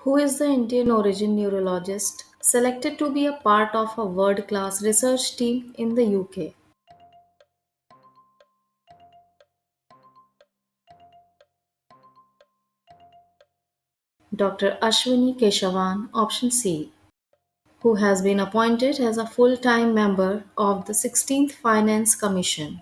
Who is the Indian origin neurologist selected to be a part of a world class research team in the UK? Dr. Ashwini Keshavan, option C, who has been appointed as a full time member of the 16th Finance Commission.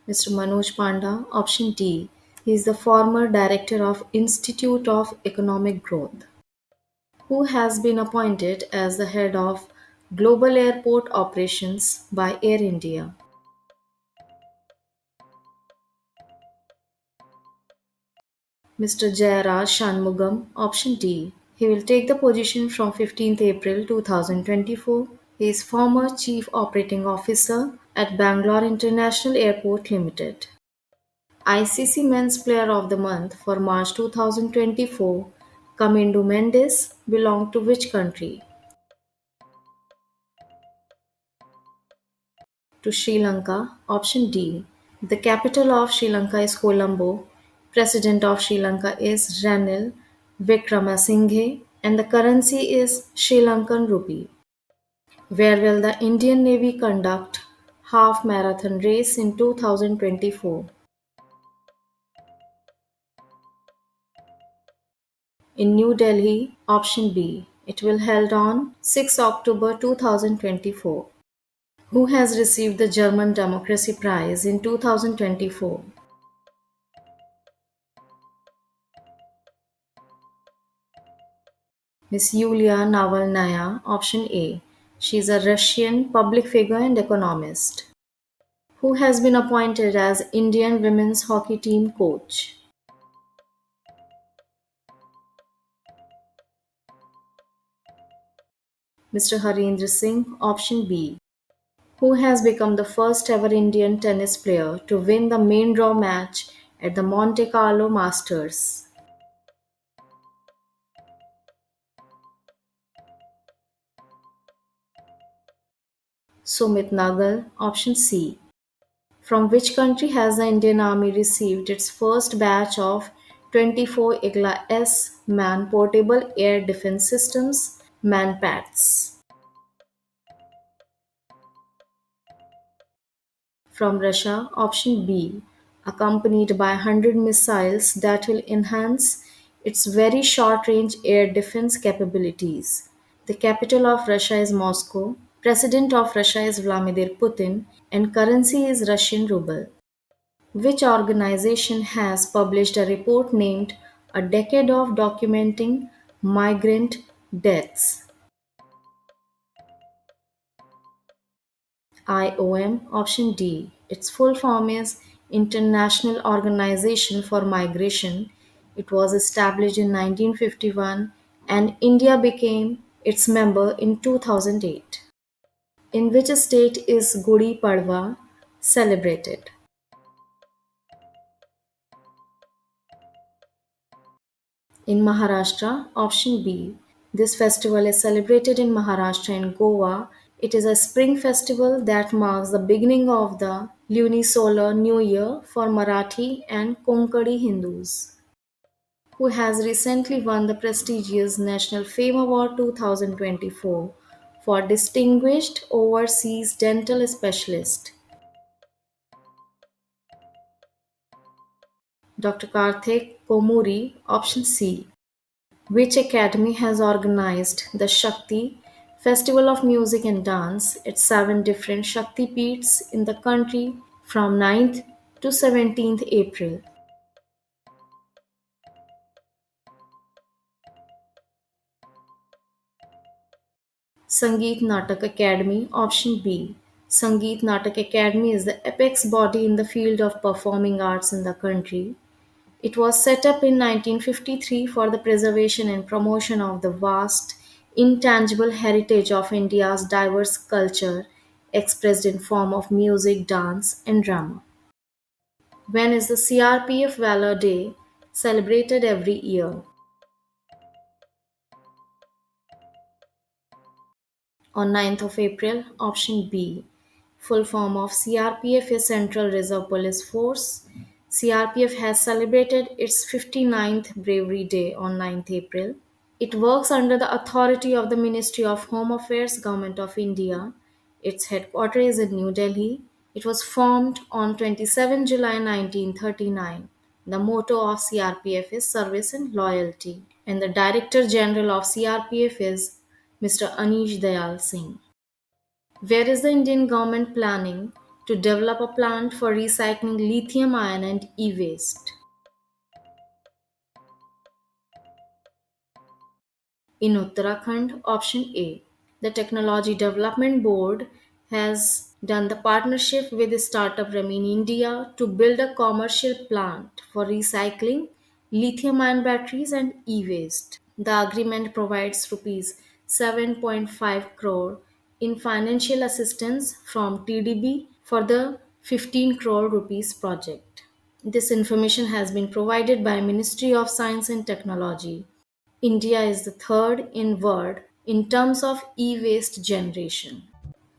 Mr. Manoj Panda, option D. He is the former director of Institute of Economic Growth, who has been appointed as the head of Global Airport Operations by Air India. Mr. Jayaraj Shanmugam, option D. He will take the position from 15th April 2024. He is former Chief Operating Officer at Bangalore International Airport Limited. ICC Men's Player of the Month for March 2024, Kamindu Mendes, belonged to which country? To Sri Lanka, option D. The capital of Sri Lanka is Colombo. President of Sri Lanka is Ranil Wickremesinghe and the currency is Sri Lankan rupee. Where will the Indian Navy conduct half marathon race in 2024? In New Delhi, option B. It will held on 6 October 2024. Who has received the German Democracy Prize in 2024? Miss Yulia Navalnaya, option A. She is a Russian public figure and economist. Who has been appointed as Indian women's hockey team coach? Mr. Harendra Singh, option B. Who has become the first ever Indian tennis player to win the main draw match at the Monte Carlo Masters? Sumit Nagal, option C. From which country has the Indian Army received its first batch of 24 IGLA S man portable air defense systems, MANPADS? From Russia, option B, accompanied by 100 missiles that will enhance its very short range air defense capabilities. The capital of Russia is Moscow, President of Russia is Vladimir Putin, and currency is Russian ruble. Which organization has published a report named A Decade of Documenting Migrant Deaths? IOM, option D. Its full form is International Organization for Migration. It was established in 1951 and India became its member in 2008. In which state is Gudi Padwa celebrated? In Maharashtra, option B. This festival is celebrated in Maharashtra and Goa. It is a spring festival that marks the beginning of the lunisolar new year for Marathi and Konkani Hindus. Who has recently won the prestigious National Fame Award 2024 for Distinguished Overseas Dental Specialist? Dr. Karthik Komuri, option C. Which academy has organized the Shakti Festival of Music and Dance at 7 different Shakti Peeths in the country from 9th to 17th April? Sangeet Natak Academy, option B. Sangeet Natak Academy is the apex body in the field of performing arts in the country. It was set up in 1953 for the preservation and promotion of the vast, intangible heritage of India's diverse culture expressed in form of music, dance, and drama. When is the CRPF Valor Day celebrated every year? On 9th of April, option B. Full form of CRPF is Central Reserve Police Force. CRPF has celebrated its 59th Bravery Day on 9th April. It works under the authority of the Ministry of Home Affairs, Government of India. Its headquarters is in New Delhi. It was formed on 27 July 1939. The motto of CRPF is Service and Loyalty, and the Director General of CRPF is Mr. Anish Dayal Singh. Where is the Indian government planning to develop a plant for recycling lithium ion and e-waste? In Uttarakhand, option A. The Technology Development Board has done the partnership with startup Ramin India to build a commercial plant for recycling lithium ion batteries and e-waste. The agreement provides rupees 7.5 crore in financial assistance from TDB for the 15 crore rupees project. This information has been provided by Ministry of Science and Technology. India is the third in world in terms of e-waste generation.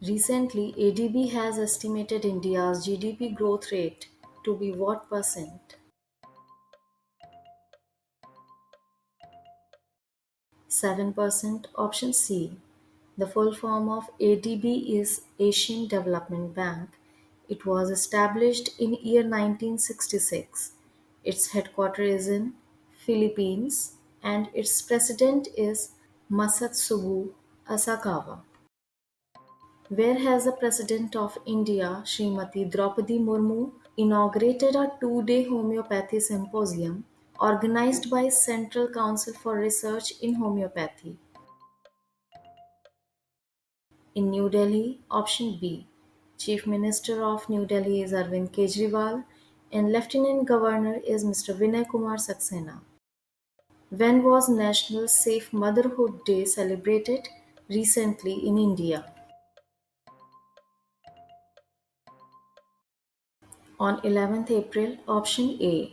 Recently, ADB has estimated India's GDP growth rate to be what percent? 7%. Option C. The full form of ADB is Asian Development Bank. It was established in year 1966. Its headquarters is in Philippines and its president is Masatsugu Asakawa. Where has the President of India, Srimati Draupadi Murmu, inaugurated a two-day homeopathy symposium organized by Central Council for Research in Homeopathy in New Delhi? Option B. Chief Minister of New Delhi is Arvind Kejriwal and Lieutenant Governor is Mr. Vinay Kumar Saxena. When was National Safe Motherhood Day celebrated? Recently in India. On 11th April, option A.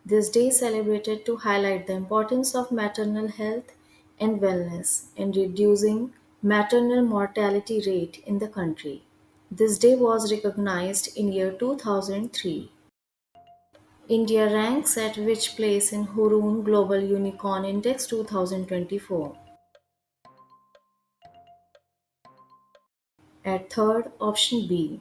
This day is celebrated to highlight the importance of maternal health and wellness in reducing maternal mortality rate in the country. This day was recognized in year 2003. India ranks at which place in Hurun Global Unicorn Index 2024? At third, option B.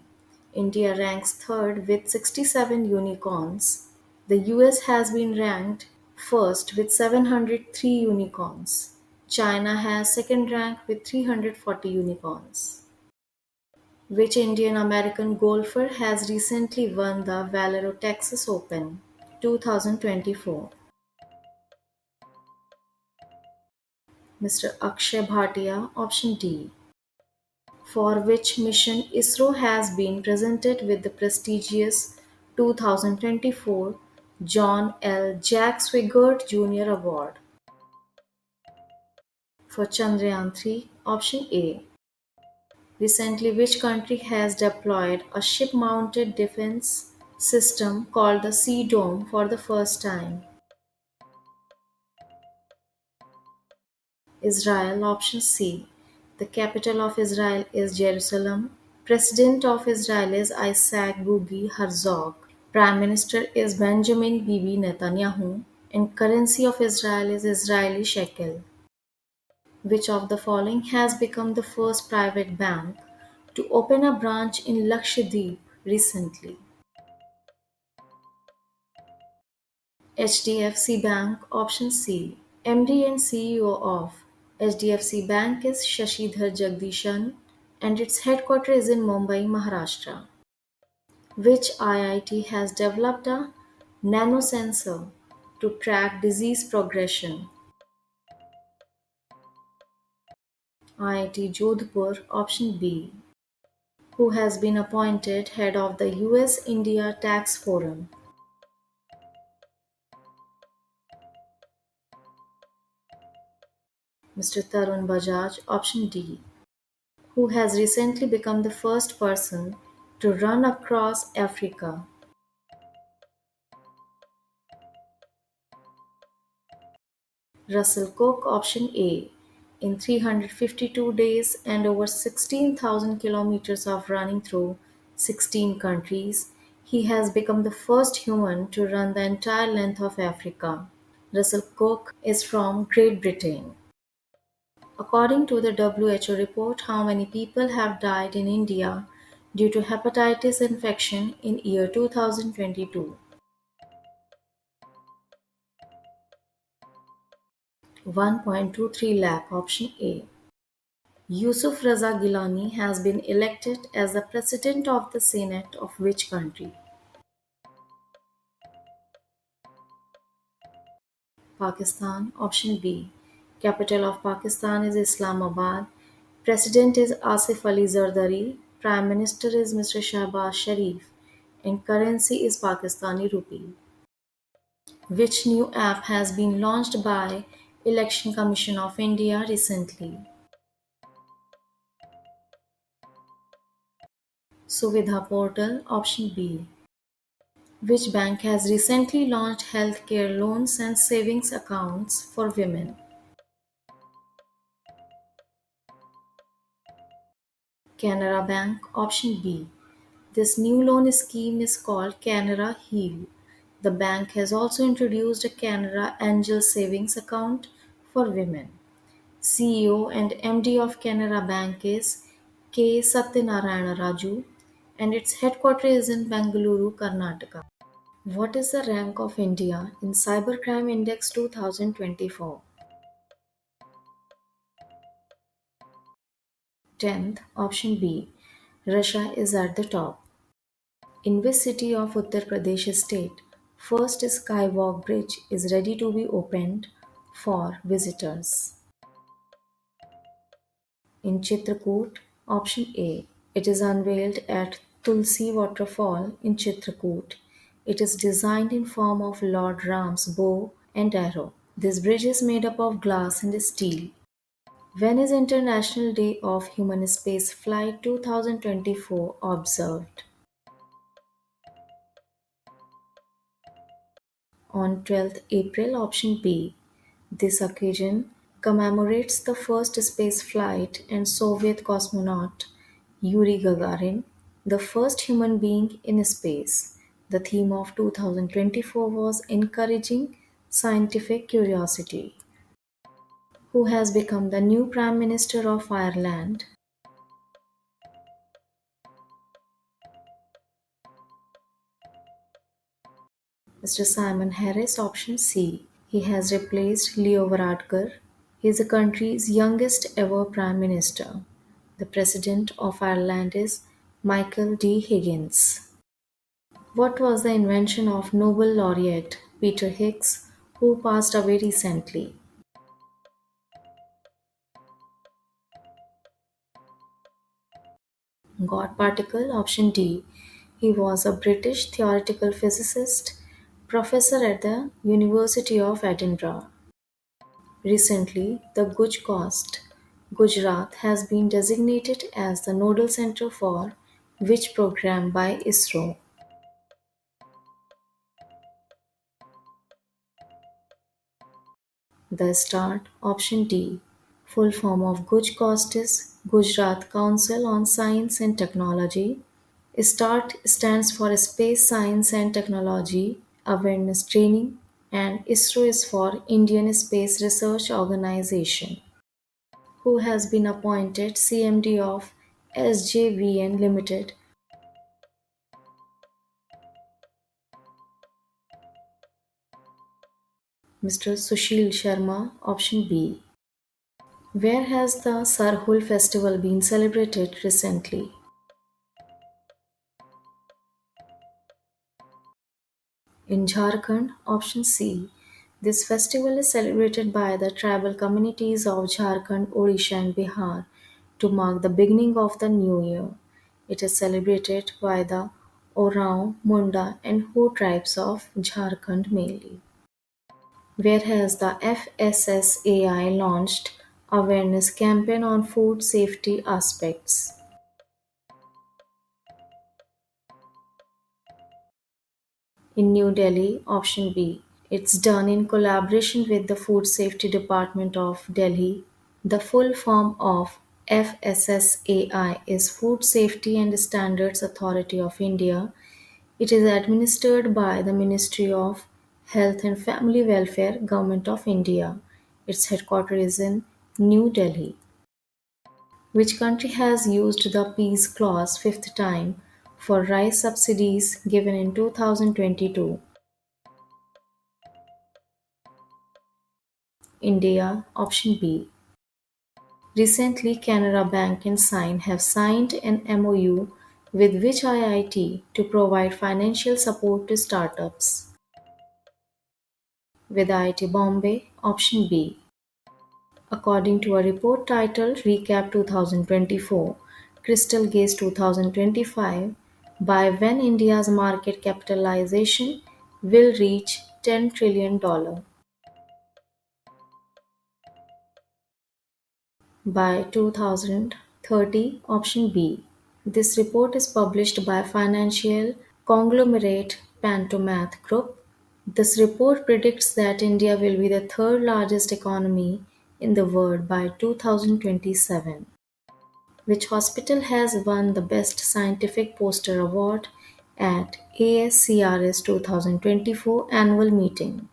India ranks third with 67 unicorns. The US has been ranked first with 703 unicorns. China has second rank with 340 unicorns. Which Indian American golfer has recently won the Valero Texas Open 2024? Mr. Akshay Bhatia, option D. For which mission ISRO has been presented with the prestigious 2024 John L. Jack Swigert Jr. Award? For Chandrayaan 3, option A. Recently, which country has deployed a ship-mounted defense system called the Sea Dome for the first time? Israel, option C. The capital of Israel is Jerusalem. President of Israel is Isaac Bugi Herzog. Prime Minister is Benjamin Bibi Netanyahu. And currency of Israel is Israeli shekel. Which of the following has become the first private bank to open a branch in Lakshadweep recently? HDFC Bank, option C. MD and CEO of HDFC Bank is Shashidhar Jagdishan and its headquarters is in Mumbai, Maharashtra. Which IIT has developed a nanosensor to track disease progression? IIT Jodhpur, option B. Who has been appointed head of the US India Tax Forum? Mr. Tarun Bajaj, option D. Who has recently become the first person to run across Africa? Russell Cook, option A. In 352 days and over 16,000 kilometers of running through 16 countries. He has become the first human to run the entire length of Africa. Russell Cook is from Great Britain. According to the WHO report, how many people have died in India due to hepatitis infection in year 2022? 1.23 lakh, option A. Yusuf Raza Gilani has been elected as the President of the Senate of which country? Pakistan. Option B. Capital of Pakistan is Islamabad. President is Asif Ali Zardari. Prime Minister is Mr. Shahbaz Sharif. And currency is Pakistani rupee. Which new app has been launched by Election Commission of India recently? Suvidha Portal. Option B. Which bank has recently launched healthcare loans and savings accounts for women? Canara Bank. Option B. This new loan scheme is called Canara Heal. The bank has also introduced a Canara Angel Savings Account for women. CEO and MD of Canara Bank is K. Satyanarayana Raju and its headquarters is in Bengaluru, Karnataka. What is the rank of India in Cybercrime Index 2024? 10th, option B. Russia is at the top. In which city of Uttar Pradesh state, first skywalk bridge is ready to be opened for visitors? In Chitrakoot, option A. It is unveiled at Tulsi Waterfall in Chitrakoot. It is designed in form of Lord Ram's bow and arrow. This bridge is made up of glass and steel. When is International Day of Human Space Flight 2024 observed? On 12th April, option B. This occasion commemorates the first space flight and Soviet cosmonaut Yuri Gagarin, the first human being in space. The theme of 2024 was encouraging scientific curiosity. Who has become the new Prime Minister of Ireland? Mr. Simon Harris, option C. He has replaced Leo Varadkar. He is the country's youngest ever Prime Minister. The President of Ireland is Michael D. Higgins. What was the invention of Nobel laureate Peter Higgs, who passed away recently? God particle, option D. He was a British theoretical physicist, professor at the University of Edinburgh. Recently, the Guj Coast, Gujarat, has been designated as the nodal center for which program by ISRO? The START, option D. Full form of Guj Coast is Gujarat Council on Science and Technology. START stands for Space Science and Technology Awareness Training, and ISRO is for Indian Space Research Organization. Who has been appointed CMD of SJVN Limited? Mr. Sushil Sharma, option B. Where has the Sarhul festival been celebrated recently? In Jharkhand, option C. This festival is celebrated by the tribal communities of Jharkhand, Odisha, and Bihar to mark the beginning of the new year. It is celebrated by the Orao, Munda, and Ho tribes of Jharkhand mainly. Where has the FSSAI launched awareness campaign on food safety aspects? In New Delhi, option B. It's done in collaboration with the Food Safety Department of Delhi. The full form of FSSAI is Food Safety and Standards Authority of India. It is administered by the Ministry of Health and Family Welfare, Government of India. Its headquarters is in New Delhi. Which country has used the peace clause fifth time for rice subsidies given in 2022? India, option B. Recently, Canara Bank and Sign have signed an MOU with which IIT to provide financial support to startups? With IIT Bombay, option B. According to a report titled Recap 2024, Crystal Gaze 2025, by when India's market capitalization will reach $10 trillion? By 2030, option B. This report is published by financial conglomerate Pantomath Group. This report predicts that India will be the third largest economy in the world by 2027. Which hospital has won the Best Scientific Poster Award at ASCRS 2024 annual meeting?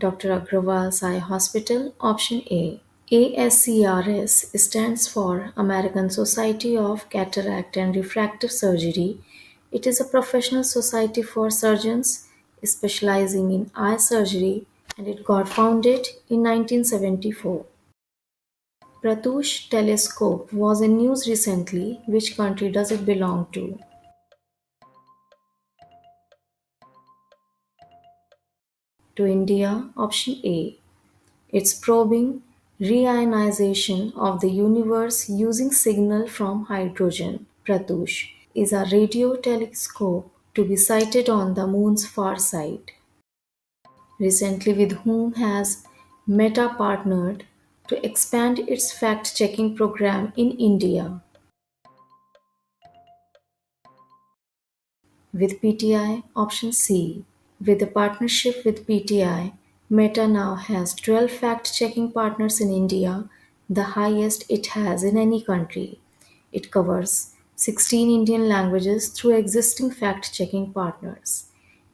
Dr. Agrawal's Eye Hospital, option A. ASCRS stands for American Society of Cataract and Refractive Surgery. It is a professional society for surgeons specializing in eye surgery, and it got founded in 1974. Pratyush telescope was in news recently. Which country does it belong to? To India, option A. It's probing reionization of the universe using signal from hydrogen. Pratyush is a radio telescope to be sighted on the moon's far side. Recently, with whom has Meta partnered to expand its fact checking program in India? With PTI, option C. With the partnership with PTI, Meta now has 12 fact checking partners in India, the highest it has in any country. It covers 16 Indian languages through existing fact checking partners.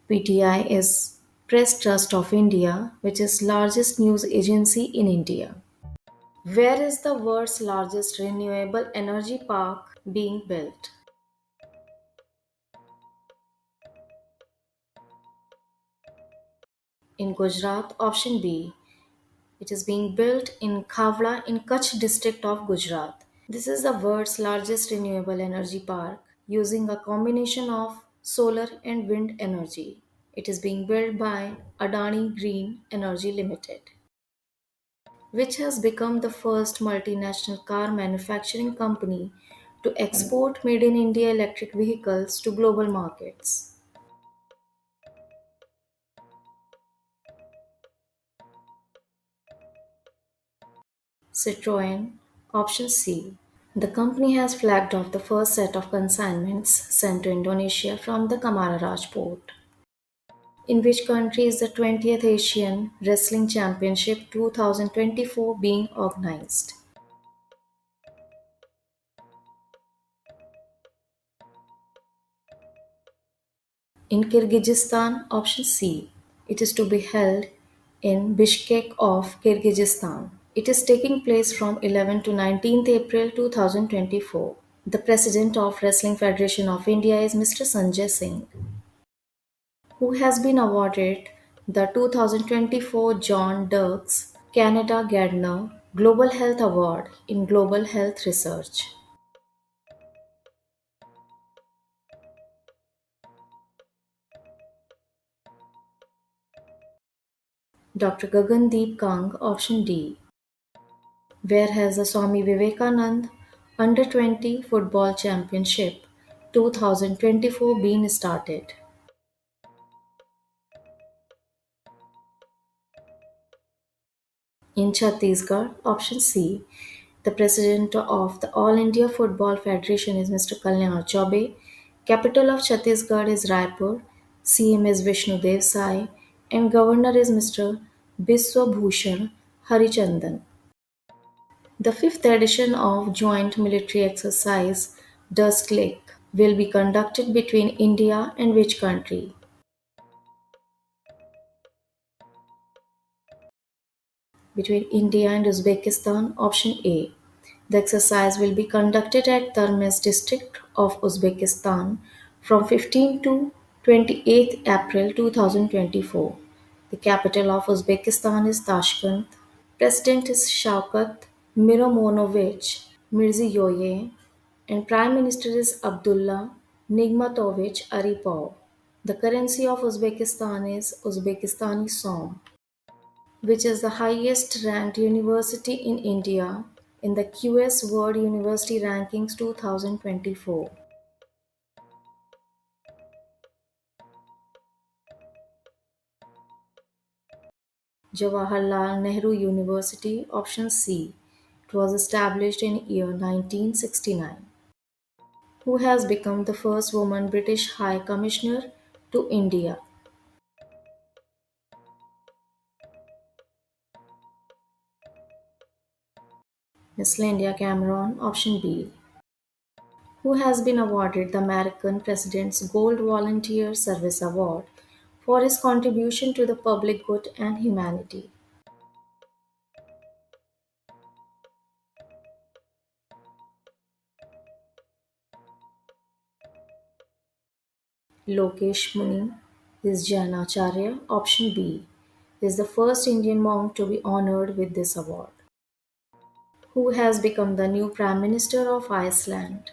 PTI is Press Trust of India, which is largest news agency in India. Where is the world's largest renewable energy park being built? In Gujarat, option B. It is being built in Khavla in Kutch district of Gujarat. This is the world's largest renewable energy park using a combination of solar and wind energy. It is being built by Adani Green Energy Limited, which has become the first multinational car manufacturing company to export made in India electric vehicles to global markets. Citroën, option C. The company has flagged off the first set of consignments sent to Indonesia from the Kamararaj port. In which country is the 20th Asian Wrestling Championship 2024 being organized? In Kyrgyzstan, option C. It is to be held in Bishkek of Kyrgyzstan. It is taking place from 11 to 19th April 2024. The president of Wrestling Federation of India is Mr. Sanjay Singh, who has been awarded the 2024 John Dirks Canada Gardner Global Health Award in Global Health Research. Dr. Gagandeep Kang, option D. Where has the Swami Vivekanand Under 20 Football Championship 2024 been started? In Chhattisgarh, option C. The president of the All India Football Federation is Mr. Kalyan Chaubey. Capital of Chhattisgarh is Raipur. CM is Vishnu Dev Sai. And governor is Mr. Biswa Bhushan Harichandan. The fifth edition of Joint Military Exercise Dusk Lake will be conducted between India and which country? Between India and Uzbekistan? Option A. The exercise will be conducted at Termez district of Uzbekistan from 15 to 28 April 2024. The capital of Uzbekistan is Tashkent. President is Shaukat Miromonovich Mirziyoyev and Prime Minister is Abdullah Nigmatovich Aripov. The currency of Uzbekistan is Uzbekistani Som, which is the highest ranked university in India in the QS World University Rankings 2024. Jawaharlal Nehru University, option C. It was established in year 1969. Who has become the first woman British High Commissioner to India? Miss Linda Cameron, option B. Who has been awarded the American President's Gold Volunteer Service Award for his contribution to the public good and humanity? Lokesh Muni is Jainacharya, option B. Is the first Indian monk to be honored with this award. Who has become the new Prime Minister of Iceland?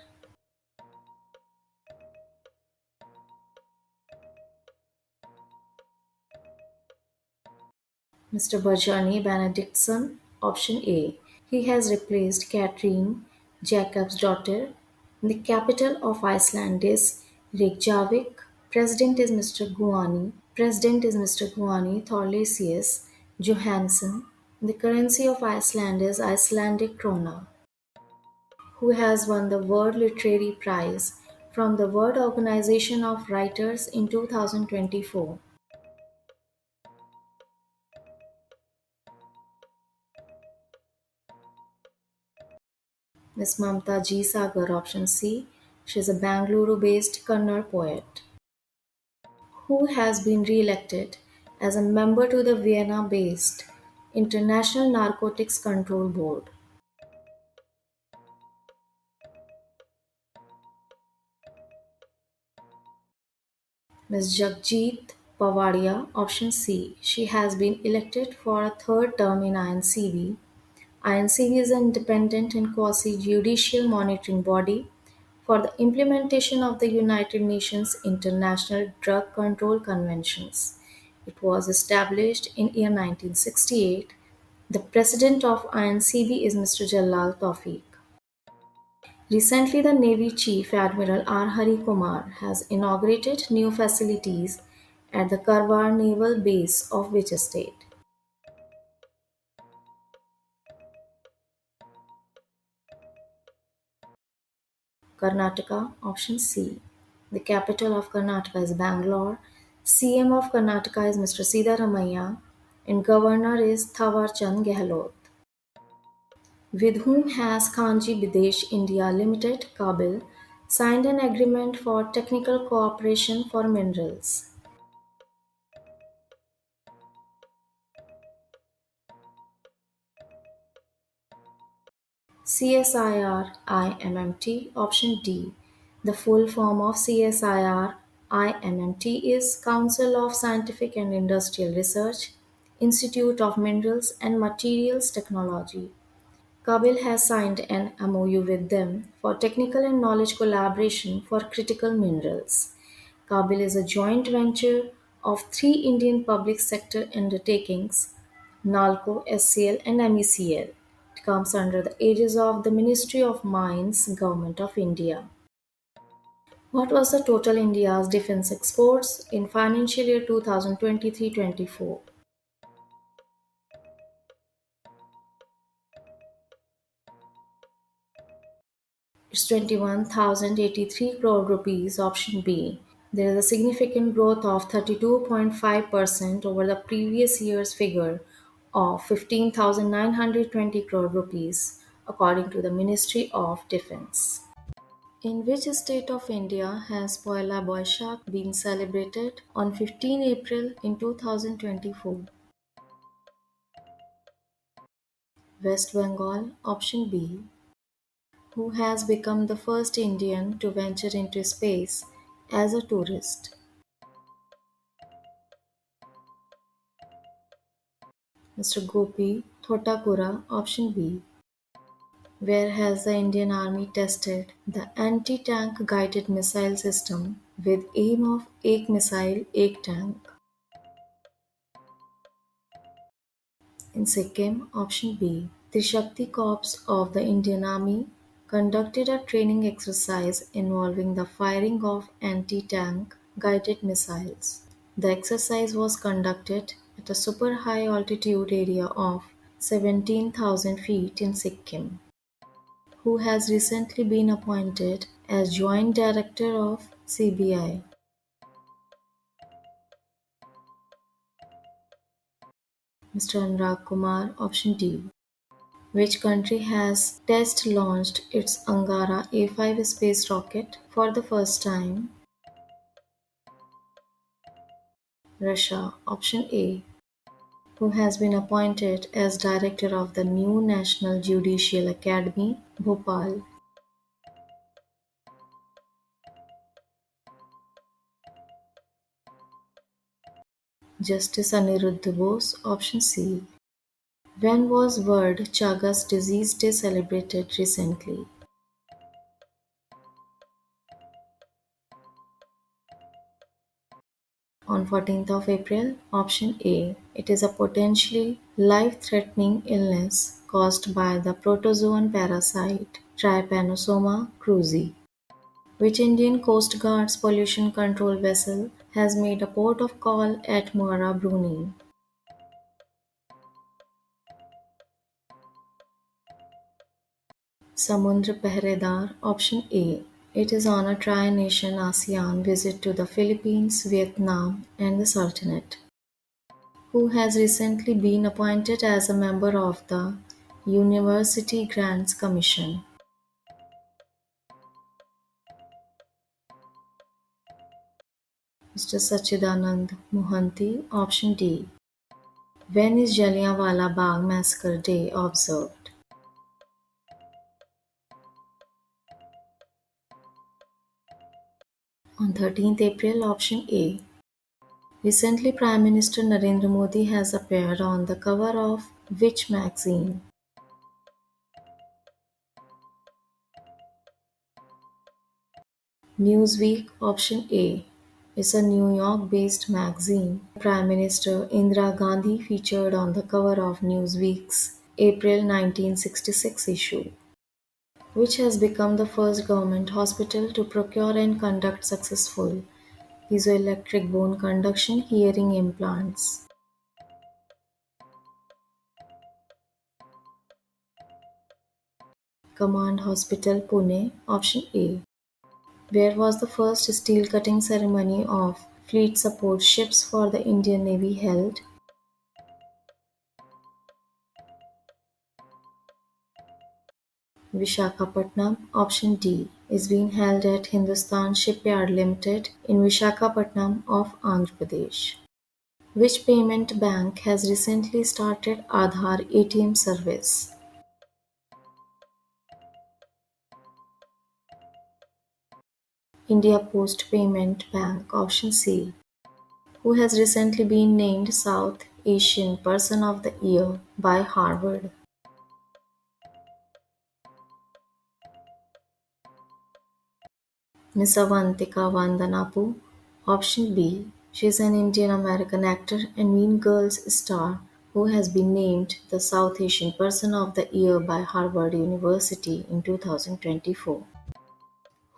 Mr. Bajani Benedictson, option A. He has replaced Catherine Jacobsdottir. The capital of Iceland is Reykjavik. President is Mr. Guani Thorlacius Johansson. The currency of Iceland is Icelandic krona. Who has won the World Literary Prize from the World Organization of Writers in 2024? Miss Mamta G. Sagar, option C. She is a Bangalore based Kannada poet. Who has been re elected as a member to the Vienna based International Narcotics Control Board? Ms. Jagjit Pavadia, option C. She has been elected for a third term in INCB. INCB is an independent and quasi judicial monitoring body for the implementation of the United Nations International Drug Control Conventions. It was established in year 1968. The president of INCB is Mr. Jalal Tawfiq. Recently, the Navy Chief Admiral R. Hari Kumar has inaugurated new facilities at the Karwar Naval Base of which state? Karnataka, option C. The capital of Karnataka is Bangalore. CM of Karnataka is Mr. Siddharamaiah and Governor is Thawarchand Gehlot. With whom has Kanji Bidesh India Limited, Kabul, signed an agreement for technical cooperation for minerals? CSIR IMMT, option D. The full form of CSIR IMMT is Council of Scientific and Industrial Research, Institute of Minerals and Materials Technology. Kabul has signed an MOU with them for technical and knowledge collaboration for critical minerals. Kabul is a joint venture of three Indian public sector undertakings, NALCO, SCL, and MECL. It comes under the aegis of the Ministry of Mines, Government of India. What was the total India's defense exports in financial year 2023-24? It's 21,083 crore rupees, option B. There is a significant growth of 32.5% over the previous year's figure of 15,920 crore rupees. according to the Ministry of Defense. In which state of India has Poila Boishakh been celebrated on 15 April in 2024? West Bengal, option B. Who has become the first Indian to venture into space as a tourist? Mr. Gopi Thotakura, option B. Where has the Indian Army tested the anti-tank guided missile system with aim of Ek Missile Ek Tank? In Sikkim, option B. The Shakti Corps of the Indian Army conducted a training exercise involving the firing of anti-tank guided missiles. The exercise was conducted at a super high altitude area of 17,000 feet in Sikkim. Who has recently been appointed as Joint Director of CBI? Mr. Anurag Kumar, option D. Which country has test launched its Angara A5 space rocket for the first time? Russia, option A. Who has been appointed as director of the new National Judicial Academy, Bhopal? Justice Aniruddha Bose, option C. When was World Chagas Disease Day celebrated recently? On 14th of April, option A. It is a potentially life-threatening illness caused by the protozoan parasite Trypanosoma cruzi. Which Indian Coast Guard's pollution control vessel has made a port of call at Muara, Brunei? Samundra Pehredar, option A. It is on a tri-nation ASEAN visit to the Philippines, Vietnam and the Sultanate. Who has recently been appointed as a member of the University Grants Commission? Mr. Sachidanand Mohanty, option D. When is Jallianwala Bagh Massacre Day observed? On 13th April, option A. Recently, Prime Minister Narendra Modi has appeared on the cover of which magazine? Newsweek, option A. Is a New York-based magazine. Prime Minister Indira Gandhi featured on the cover of Newsweek's April 1966 issue, which has become the first government hospital to procure and conduct successful piezoelectric bone conduction hearing implants. Command Hospital, Pune, option A. Where was the first steel cutting ceremony of fleet support ships for the Indian Navy held? Vishakhapatnam, option D, is being held at Hindustan Shipyard Limited in Vishakhapatnam of Andhra Pradesh. Which payment bank has recently started Aadhaar ATM service? India Post Payment Bank, option C. Who has recently been named South Asian Person of the Year by Harvard? Miss Avantika Vandanapu, option B. She is an Indian American actor and Mean Girls star who has been named the South Asian Person of the Year by Harvard University in 2024.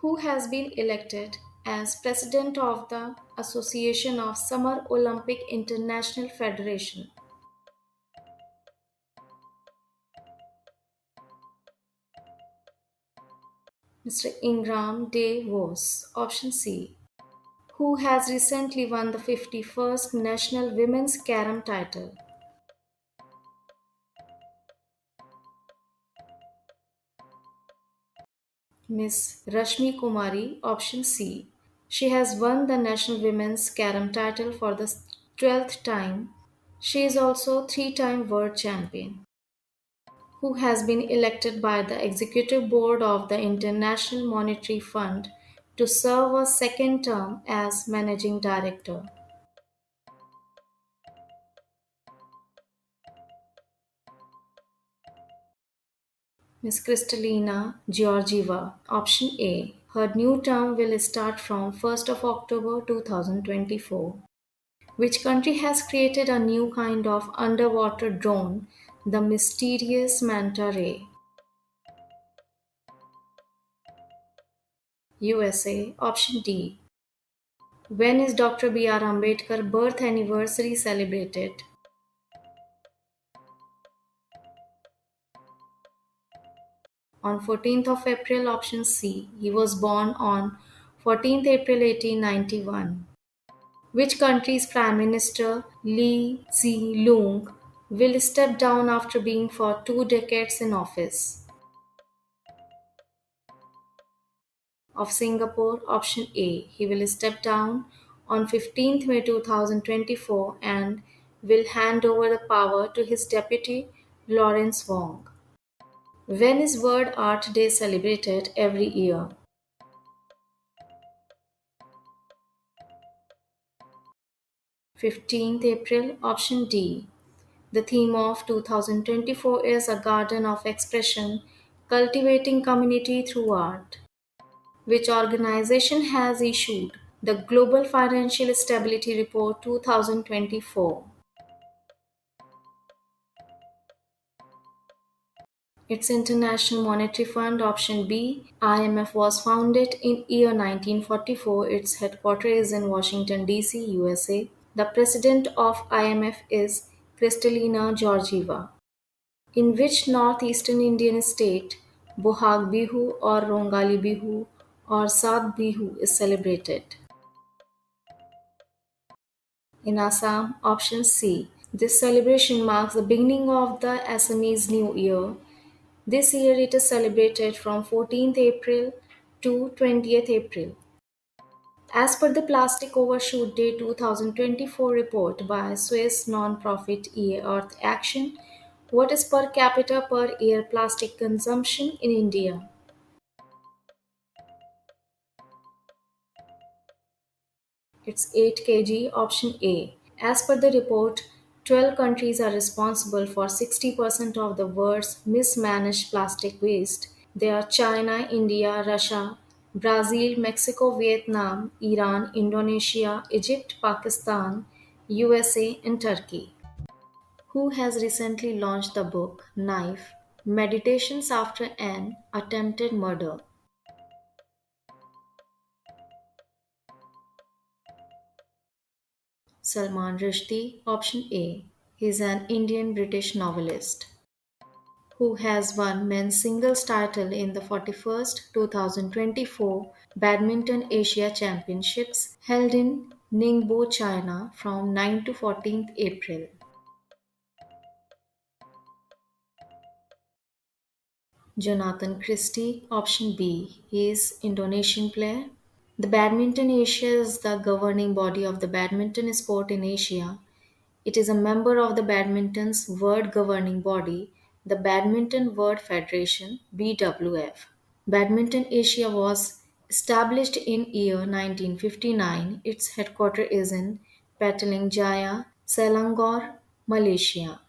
Who has been elected as president of the Association of Summer Olympic International Federation? Mr. Ingram De Vos, option C. Who has recently won the 51st National Women's Carom title? Miss Rashmi Kumari, option C. She has won the National Women's Carom title for the 12th time. She is also three-time world champion, who has been elected by the executive board of the International Monetary Fund to serve a second term as managing director. Miss Kristalina Georgieva, option A. Her new term will start from 1st of October 2024. Which country has created a new kind of underwater drone, the mysterious manta ray? USA, option D. When is Dr. B.R. Ambedkar birth anniversary celebrated? On 14th of April, option C. He was born on 14th April 1891. Which country's Prime Minister Lee Hsien-loong will step down after being for 2 decades in office? Of Singapore, option A. He will step down on 15th May 2024 and will hand over the power to his deputy Lawrence Wong. When is World Art Day celebrated every year? 15th April, option D. The theme of 2024 is a garden of expression, cultivating community through art. Which organization has issued the Global Financial Stability Report 2024? Its International Monetary Fund, option B. IMF was founded in year 1944. Its headquarters is in Washington DC, USA. The president of IMF is Kristalina Georgieva. In which northeastern Indian state Bohag Bihu or Rongali Bihu or Saad Bihu is celebrated? In Assam, option C. This celebration marks the beginning of the Assamese New Year. This year it is celebrated from 14th April to 20th April. As per the Plastic Overshoot Day 2024 report by Swiss non-profit EA Earth Action, what is per capita per year plastic consumption in India? It's 8 kg, option A. As per the report, 12 countries are responsible for 60% of the world's mismanaged plastic waste. They are China, India, Russia, Brazil, Mexico, Vietnam, Iran, Indonesia, Egypt, Pakistan, USA, and Turkey. Who has recently launched the book Knife Meditations After an Attempted Murder? Salman Rushdie, option A. He is an Indian British novelist who has won men's singles title in the 41st 2024 Badminton Asia Championships held in Ningbo, China from 9 to 14th April. Jonathan Christie, option B. He is Indonesian player. The Badminton Asia is the governing body of the badminton sport in Asia. It is a member of the badminton's world governing body, the Badminton World Federation (BWF). Badminton Asia was established in year 1959. Its headquarters is in Petaling Jaya, Selangor, Malaysia.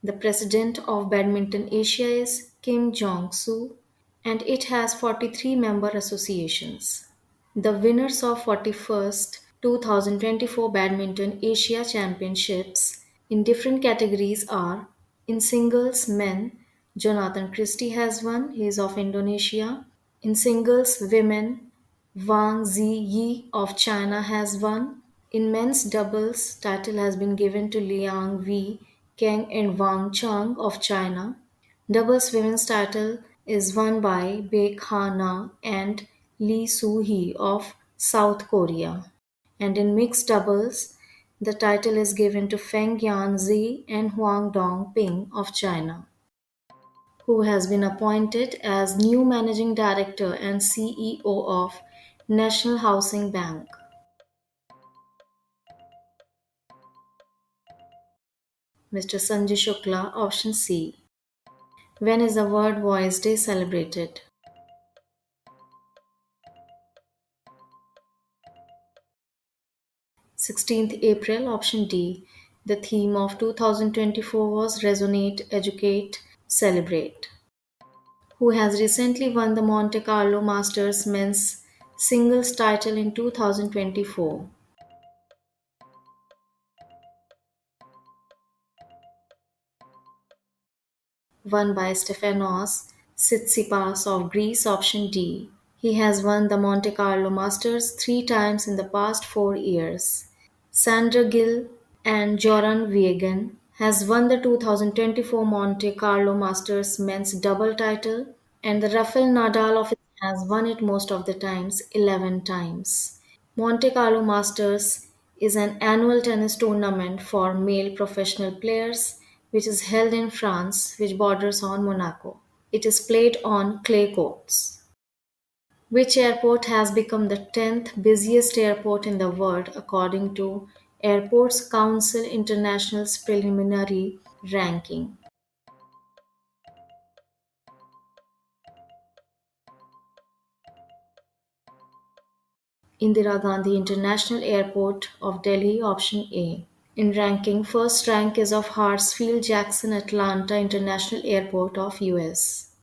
The president of Badminton Asia is Kim Jong-soo and it has 43 member associations. The winners of 41st 2024 Badminton Asia Championships in different categories are: in singles men, Jonathan Christie has won, he is of Indonesia. In singles women, Wang Ziyi of China has won. In men's doubles, title has been given to Liang Wei Kang and Wang Chang of China. Doubles women's title is won by Baek Ha-na and Lee Soo-hee of South Korea. And in mixed doubles, the title is given to Feng Yan Zi and Huang Dong Ping of China. who has been appointed as new managing director and CEO of National Housing Bank. Mr. Sanjay Shukla, option C. When is the World Voice Day celebrated? 16th April, option D. The theme of 2024 was Resonate, Educate, Celebrate. Who has recently won the Monte Carlo Masters men's singles title in 2024? Won by Stefanos Tsitsipas of Greece, option D. He has won the Monte Carlo Masters 3 times in the past 4 years. Sandra Gill and Joran Vigan has won the 2024 Monte Carlo Masters men's double title, and the Rafael Nadal of it has won it most of the times, 11 times. Monte Carlo Masters is an annual tennis tournament for male professional players which is held in France, which borders on Monaco. It is played on clay courts. Which airport has become the 10th busiest airport in the world according to Airports Council International's preliminary ranking? Indira Gandhi International Airport of Delhi, option A. In ranking, first rank is of Hartsfield Jackson Atlanta International Airport of US.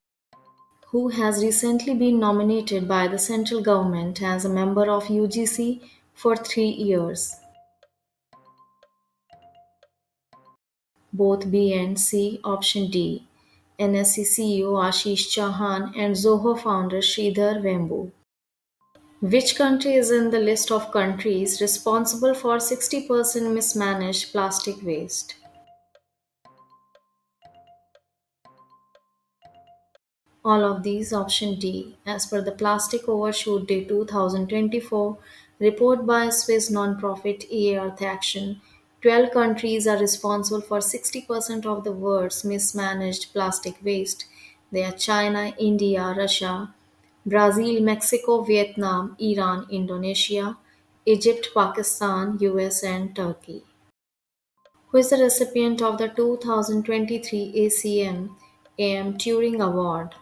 Who has recently been nominated by the central government as a member of UGC for 3 years? Both B and C, option D. NSC CEO Ashish Chauhan and Zoho founder Sridhar Vembu. Which country is in the list of countries responsible for 60% mismanaged plastic waste? All of these, option D. As per the Plastic Overshoot Day 2024 report by Swiss non-profit EA Earth Action, 12 countries are responsible for 60% of the world's mismanaged plastic waste. They are China, India, Russia, Brazil, Mexico, Vietnam, Iran, Indonesia, Egypt, Pakistan, US, and Turkey. Who is the recipient of the 2023 ACM AM Turing Award?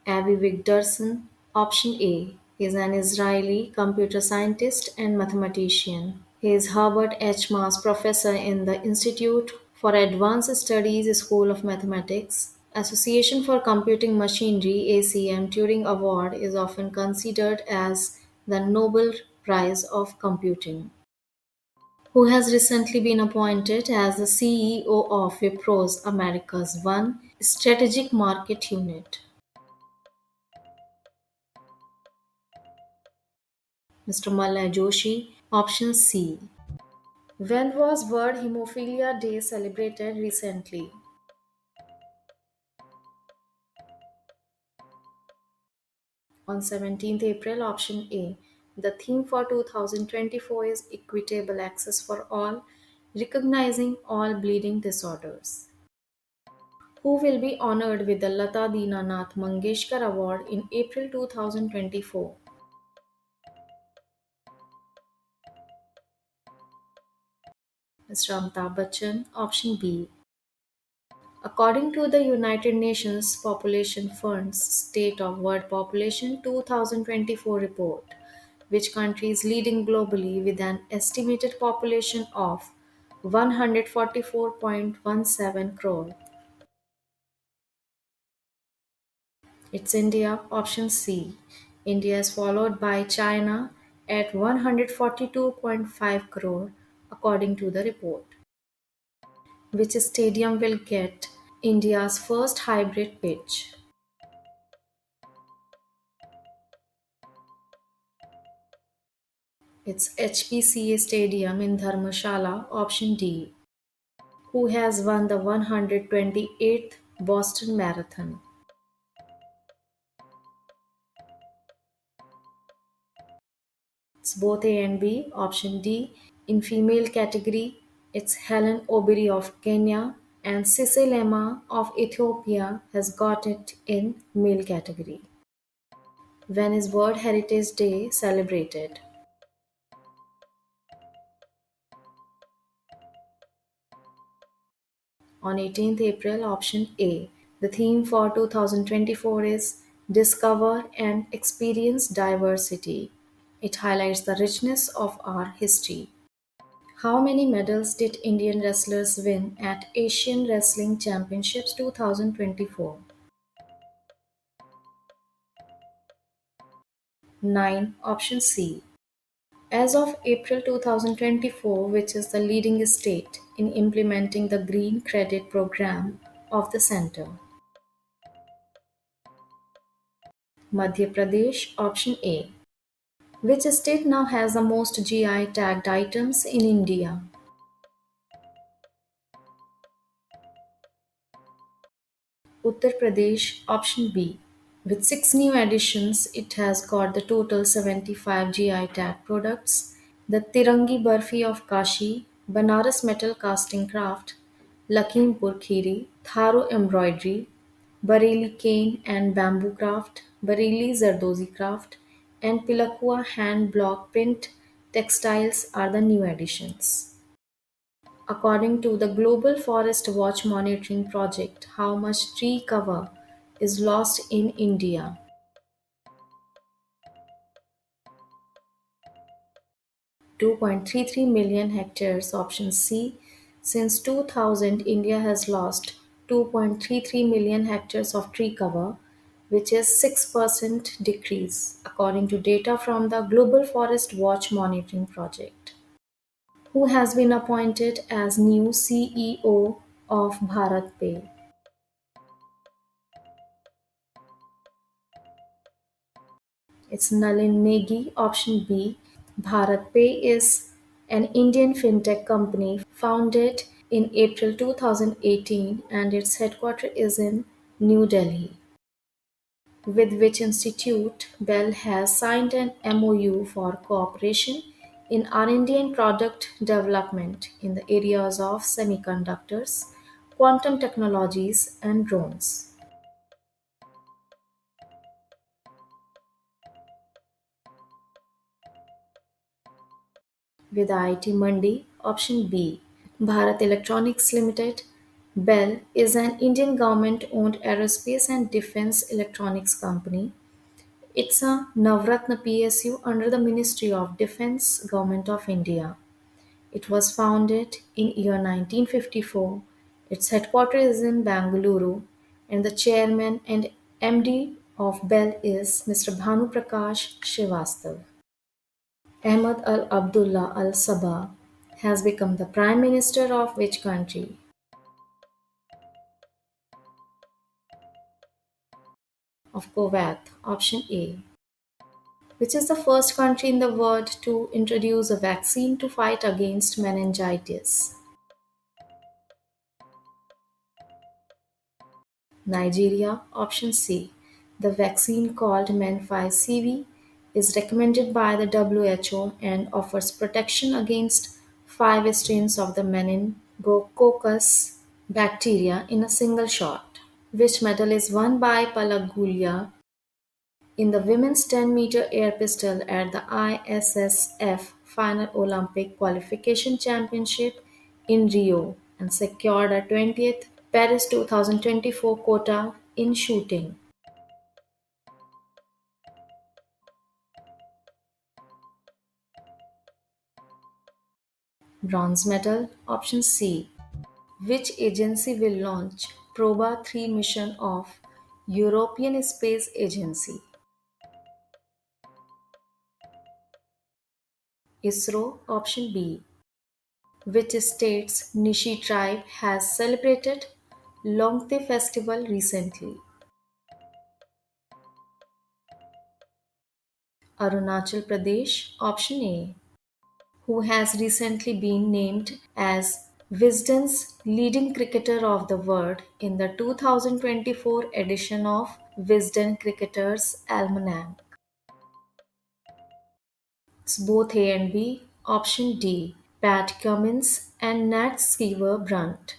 Avi Vigdorson, option A, is an Israeli computer scientist and mathematician. He is Herbert H. Maas Professor in the Institute for Advanced Studies School of Mathematics. Association for Computing Machinery ACM Turing Award is often considered as the Nobel Prize of Computing. Who has recently been appointed as the CEO of Wipro's America's One Strategic Market Unit? Mr. Malay Joshi, option C. When was World Hemophilia Day celebrated recently? On 17th April, option A. The theme for 2024 is Equitable Access for All, recognizing all bleeding disorders. Who will be honored with the Lata Dinanath Mangeshkar Award in April 2024? Mr. Amitabh Bachchan, option B. According to the United Nations Population Fund's State of World Population 2024 report, which country is leading globally with an estimated population of 144.17 crore? It's India, option C. India is followed by China at 142.5 crore, according to the report. Which stadium will get India's first hybrid pitch? It's HPCA Stadium in Dharmshala, option D. Who has won the 128th Boston Marathon? It's both A and B, option D. In female category, It's Helen Obiri of Kenya and Sisilema of Ethiopia has got it in male category. When is World Heritage Day celebrated? On 18th April, option A. The theme for 2024 is Discover and Experience Diversity. It highlights the richness of our history. How many medals did Indian wrestlers win at Asian Wrestling Championships 2024? 9. Option C. As of April 2024, which is the leading state in implementing the Green Credit Program of the Center? Madhya Pradesh, option A. Which state now has the most GI tagged items in India? Uttar Pradesh, option B. With 6 new additions, it has got the total 75 GI tag products. The Tirangi Barfi of Kashi, Banaras Metal Casting Craft, Lakhimpur Kheri, Tharo Embroidery, Bareilly Cane and Bamboo Craft, Bareilly Zardozi Craft, and Pilakua Hand Block Print Textiles are the new additions. According to the Global Forest Watch Monitoring Project, how much tree cover is lost in India? 2.33 million hectares, option C. Since 2000, India has lost 2.33 million hectares of tree cover, which is 6% decrease, according to data from the Global Forest Watch Monitoring Project. Who has been appointed as new CEO of Bharat Pay? It's Nalin Negi, option B. Bharat Pay is an Indian fintech company founded in April 2018 and its headquarters is in New Delhi. With which institute Bell has signed an MOU for cooperation in R&D and product development in the areas of semiconductors, quantum technologies, and drones. With IIT Mandi, option B. Bharat Electronics Limited, BEL, is an Indian government owned aerospace and defense electronics company. It's a Navratna PSU under the Ministry of Defense, Government of India. It was founded in year 1954. Its headquarters is in Bangalore and the chairman and MD of BEL is Mr. Bhanu Prakash Srivastav. Ahmad Al Abdullah Al Sabah has become the Prime Minister of which country? Of Kuwait. Option A. Which is the first country in the world to introduce a vaccine to fight against meningitis? Nigeria. Option C. The vaccine called Men5CV is recommended by the WHO and offers protection against 5 strains of the meningococcus bacteria in a single shot. Which medal is won by Palak Gulia in the women's 10-meter air pistol at the ISSF Final Olympic Qualification Championship in Rio and secured a 20th Paris 2024 quota in shooting? Bronze medal. Option C. Which agency will launch Proba 3 mission of European Space Agency? ISRO. Option B. Which state's Nishi tribe has celebrated Longte festival recently? Arunachal Pradesh. Option A. Who has recently been named as Wisden's leading cricketer of the world in the 2024 edition of Wisden Cricketers Almanac? It's both A and B. Option D. Pat Cummins and Nat Skeever Brunt.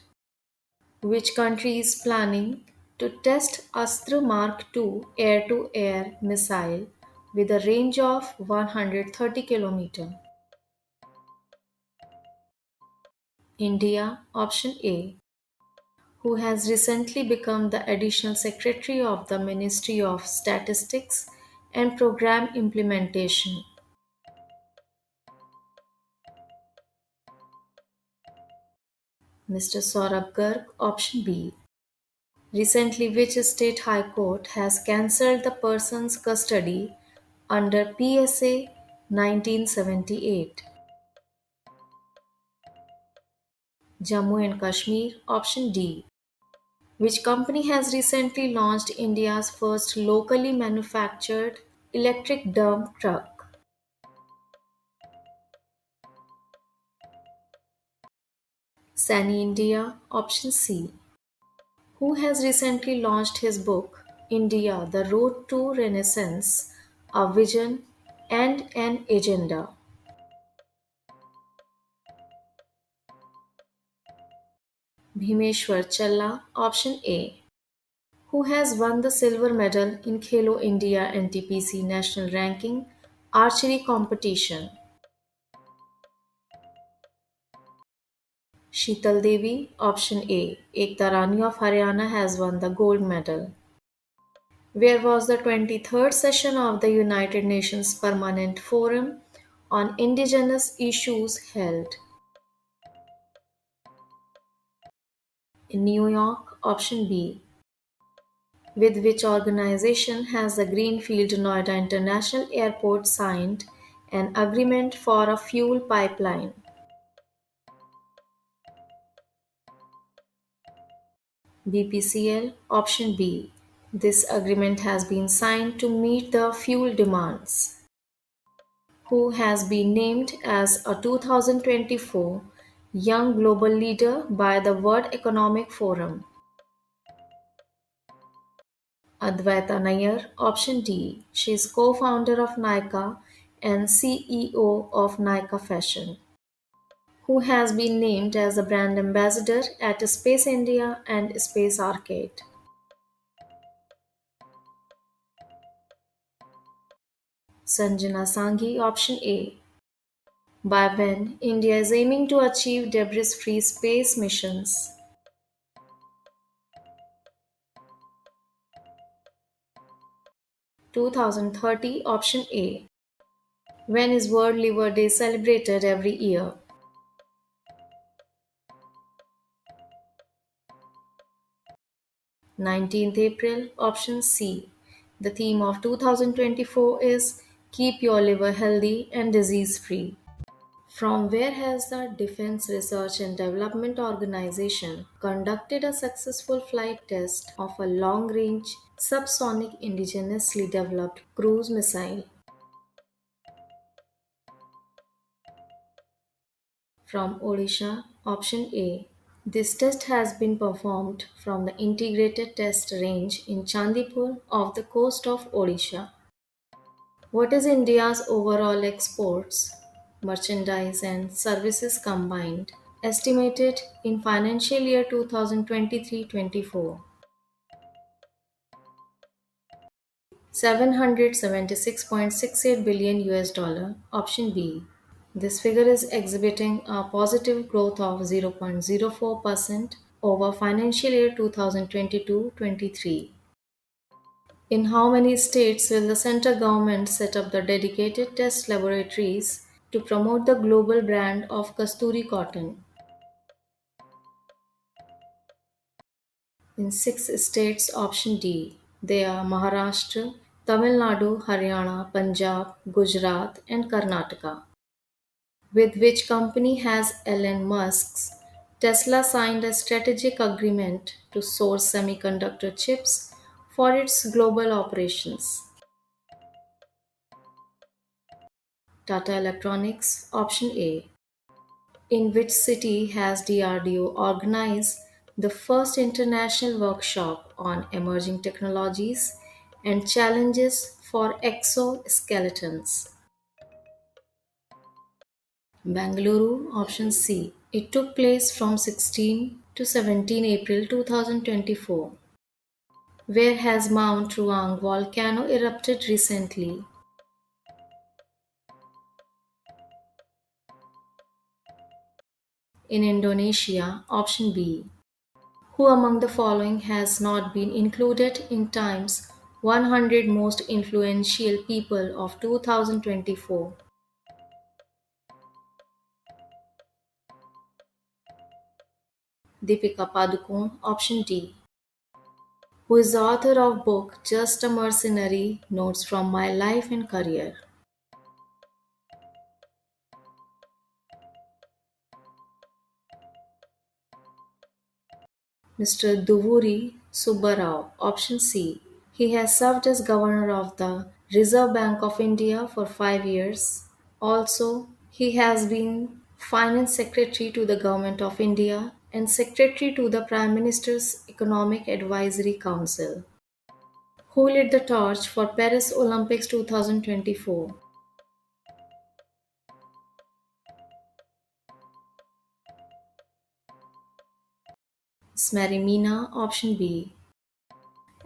Which country is planning to test Astra Mark II air-to-air missile with a range of 130 km? India, option A, who has recently become the additional secretary of the Ministry of Statistics and Program Implementation. Mr. Saurabh Garg, option B. Recently, which state high court has cancelled the person's custody under PSA 1978? Jammu and Kashmir, option D. Which company has recently launched India's first locally manufactured electric dump truck? Sani India, option C. Who has recently launched his book, India, The Road to Renaissance, A Vision and an Agenda? Bhimeshwar Challa, option A. Who has won the silver medal in Khelo India NTPC national ranking archery competition? Sheetal Devi, option A. Ekta Rani of Haryana has won the gold medal. Where was the 23rd session of the United Nations Permanent Forum on Indigenous Issues held? In New York, option B. With which organization has the Greenfield Noida International Airport signed an agreement for a fuel pipeline? BPCL, option B. This agreement has been signed to meet the fuel demands. Who has been named as a 2024 Young Global Leader by the World Economic Forum? Advaita Nair, option D. She is co-founder of Nykaa and CEO of Nykaa Fashion. Who has been named as a brand ambassador at Space India and Space Arcade? Sanjana Sanghi, option A. By when India is aiming to achieve debris-free space missions? 2030, option A. When is World Liver Day celebrated every year? 19th April, option C. The theme of 2024 is Keep Your Liver Healthy and Disease Free. From where has the Defense Research and Development Organization conducted a successful flight test of a long range subsonic indigenously developed cruise missile? From Odisha, option A. This test has been performed from the Integrated Test Range in Chandipur off the coast of Odisha. What is India's overall exports, merchandise and services combined, estimated in financial year 2023-24? 776.68 billion US dollar, option B. This figure is exhibiting a positive growth of 0.04% over financial year 2022-23. In how many states will the central government set up the dedicated test laboratories to promote the global brand of Kasturi cotton? In 6 states, option D. They are Maharashtra, Tamil Nadu, Haryana, Punjab, Gujarat, and Karnataka. With which company has Elon Musk's Tesla signed a strategic agreement to source semiconductor chips for its global operations? Tata Electronics, option A. In which city has DRDO organized the first international workshop on emerging technologies and challenges for exoskeletons? Bangalore, option C. It took place from 16 to 17 April 2024. Where has Mount Ruang volcano erupted recently? In Indonesia, option B. Who among the following has not been included in Time's 100 Most Influential People of 2024? Deepika Padukone, option D. Who is the author of book Just a Mercenary: Notes from My Life and Career? Mr. Duvuri Subbarao, option C. He has served as governor of the Reserve Bank of India for 5 years. Also, he has been Finance Secretary to the Government of India and Secretary to the Prime Minister's Economic Advisory Council. Who led the torch for Paris Olympics 2024? Smarimina, option B.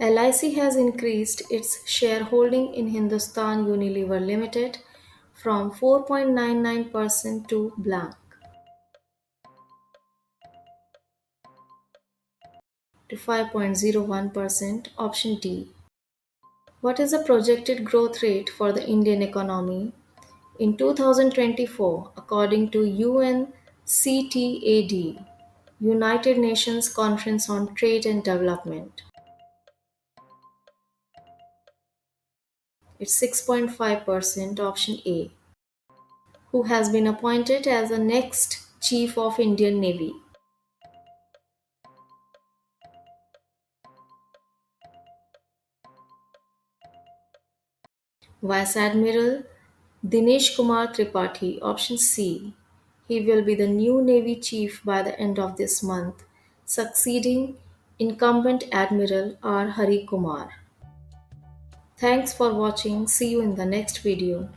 LIC has increased its shareholding in Hindustan Unilever Limited from 4.99% to blank to 5.01%, option D. What is the projected growth rate for the Indian economy in 2024 according to UNCTAD, United Nations Conference on Trade and Development? It's 6.5%, option A. Who has been appointed as the next Chief of Indian Navy? Vice Admiral Dinesh Kumar Tripathi, option C. He will be the new Navy Chief by the end of this month, succeeding incumbent Admiral R. Hari Kumar. Thanks for watching. See you in the next video.